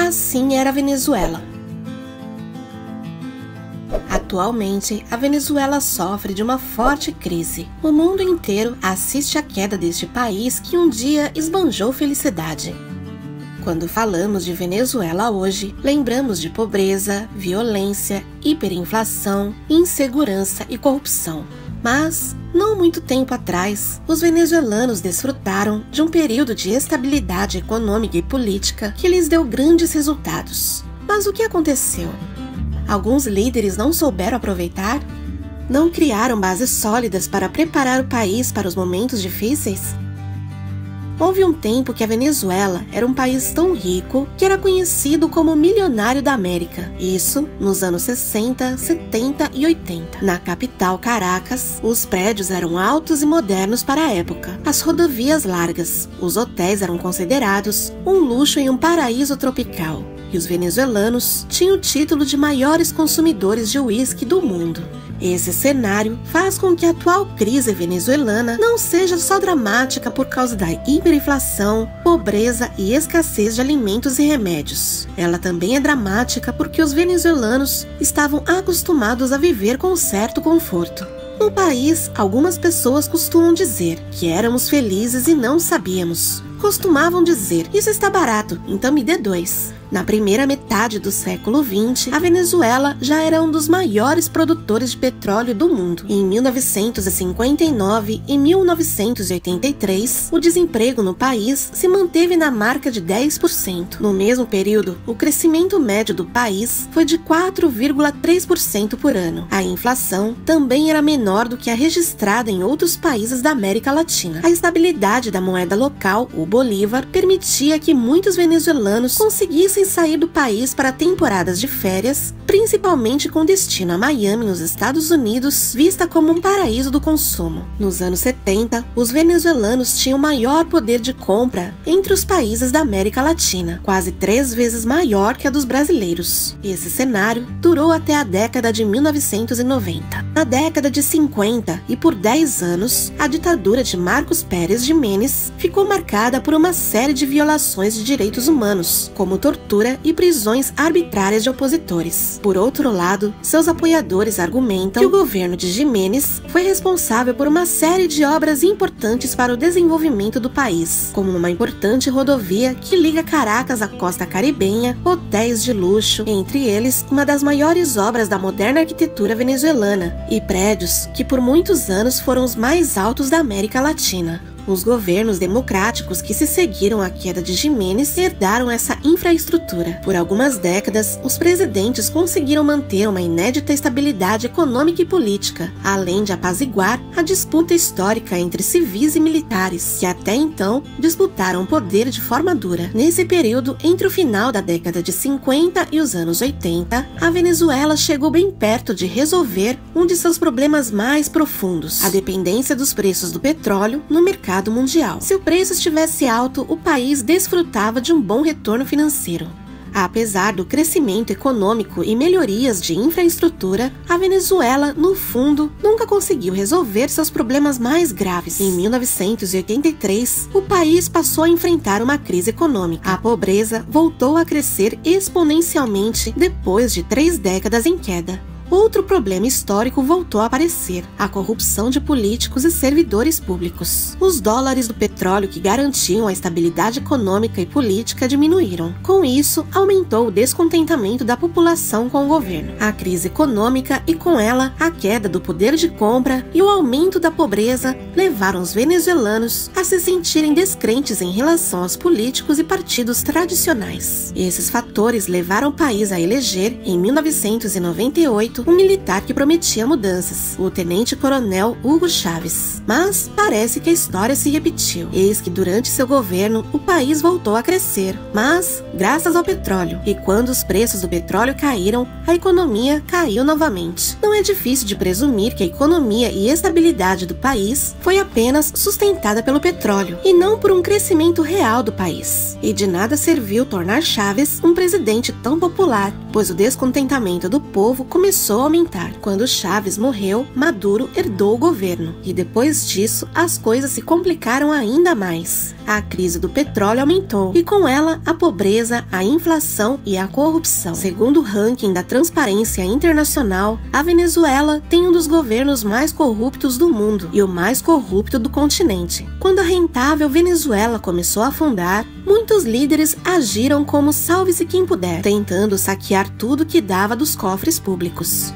Assim era a Venezuela. Atualmente, a Venezuela sofre de uma forte crise. O mundo inteiro assiste à queda deste país que um dia esbanjou felicidade. Quando falamos de Venezuela hoje, lembramos de pobreza, violência, hiperinflação, insegurança e corrupção. Mas, não muito tempo atrás, os venezuelanos desfrutaram de um período de estabilidade econômica e política que lhes deu grandes resultados. Mas o que aconteceu? Alguns líderes não souberam aproveitar? Não criaram bases sólidas para preparar o país para os momentos difíceis? Houve um tempo que a Venezuela era um país tão rico que era conhecido como o milionário da América. Isso nos anos 60, 70 e 80. Na capital, Caracas, os prédios eram altos e modernos para a época. As rodovias largas, os hotéis eram considerados um luxo em um paraíso tropical. E os venezuelanos tinham o título de maiores consumidores de uísque do mundo. Esse cenário faz com que a atual crise venezuelana não seja só dramática por causa da hiperinflação, pobreza e escassez de alimentos e remédios. Ela também é dramática porque os venezuelanos estavam acostumados a viver com certo conforto. No país, algumas pessoas costumam dizer que éramos felizes e não sabíamos. Costumavam dizer, isso está barato, então me dê 2. Na primeira metade do século XX, a Venezuela já era um dos maiores produtores de petróleo do mundo. Em 1959 e 1983, o desemprego no país se manteve na marca de 10%. No mesmo período, o crescimento médio do país foi de 4,3% por ano. A inflação também era menor do que a registrada em outros países da América Latina. A estabilidade da moeda local, o bolívar, permitia que muitos venezuelanos conseguissem sair do país para temporadas de férias, principalmente com destino a Miami, nos Estados Unidos, vista como um paraíso do consumo. Nos anos 70, os venezuelanos tinham maior poder de compra entre os países da América Latina, quase 3 vezes maior que a dos brasileiros. Esse cenário durou até a década de 1990. Na década de 50 e por 10 anos, a ditadura de Marcos Pérez Jiménez ficou marcada por uma série de violações de direitos humanos, como tortura e prisões arbitrárias de opositores. Por outro lado, seus apoiadores argumentam que o governo de Jiménez foi responsável por uma série de obras importantes para o desenvolvimento do país, como uma importante rodovia que liga Caracas à costa caribenha, hotéis de luxo, entre eles uma das maiores obras da moderna arquitetura venezuelana, e prédios que por muitos anos foram os mais altos da América Latina. Os governos democráticos que se seguiram à queda de Jiménez herdaram essa infraestrutura. Por algumas décadas, os presidentes conseguiram manter uma inédita estabilidade econômica e política, além de apaziguar a disputa histórica entre civis e militares, que até então disputaram o poder de forma dura. Nesse período, entre o final da década de 50 e os anos 80, a Venezuela chegou bem perto de resolver um de seus problemas mais profundos: a dependência dos preços do petróleo no mercado mundial. Se o preço estivesse alto, o país desfrutava de um bom retorno financeiro. Apesar do crescimento econômico e melhorias de infraestrutura, a Venezuela, no fundo, nunca conseguiu resolver seus problemas mais graves. Em 1983, o país passou a enfrentar uma crise econômica. A pobreza voltou a crescer exponencialmente depois de 3 décadas em queda. Outro problema histórico voltou a aparecer: a corrupção de políticos e servidores públicos. Os dólares do petróleo que garantiam a estabilidade econômica e política diminuíram. Com isso, aumentou o descontentamento da população com o governo. A crise econômica e, com ela, a queda do poder de compra e o aumento da pobreza levaram os venezuelanos a se sentirem descrentes em relação aos políticos e partidos tradicionais. Esses fatores levaram o país a eleger, em 1998, um militar que prometia mudanças, o tenente-coronel Hugo Chávez. Mas parece que a história se repetiu. Eis que durante seu governo, o país voltou a crescer, mas graças ao petróleo. E quando os preços do petróleo caíram, a economia caiu novamente. Não é difícil de presumir que a economia e estabilidade do país foi apenas sustentada pelo petróleo, e não por um crescimento real do país. E de nada serviu tornar Chávez um presidente tão popular, pois o descontentamento do povo começou começou a aumentar. Quando Chávez morreu, Maduro herdou o governo. E depois disso, as coisas se complicaram ainda mais. A crise do petróleo aumentou e com ela a pobreza, a inflação e a corrupção. Segundo o ranking da Transparência Internacional, a Venezuela tem um dos governos mais corruptos do mundo e o mais corrupto do continente. Quando a rentável Venezuela começou a afundar, muitos líderes agiram como salve-se quem puder, tentando saquear tudo que dava dos cofres públicos.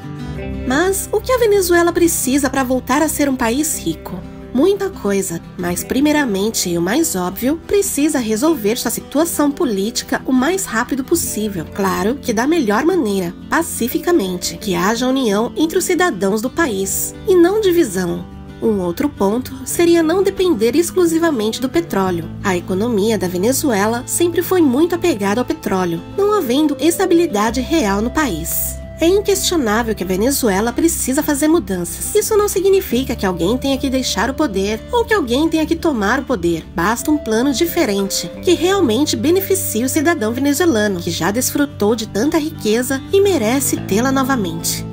Mas o que a Venezuela precisa para voltar a ser um país rico? Muita coisa, mas primeiramente e o mais óbvio, precisa resolver sua situação política o mais rápido possível. Claro que da melhor maneira, pacificamente, que haja união entre os cidadãos do país, e não divisão. Um outro ponto seria não depender exclusivamente do petróleo. A economia da Venezuela sempre foi muito apegada ao petróleo, não havendo estabilidade real no país. É inquestionável que a Venezuela precisa fazer mudanças. Isso não significa que alguém tenha que deixar o poder ou que alguém tenha que tomar o poder. Basta um plano diferente, que realmente beneficie o cidadão venezuelano, que já desfrutou de tanta riqueza e merece tê-la novamente.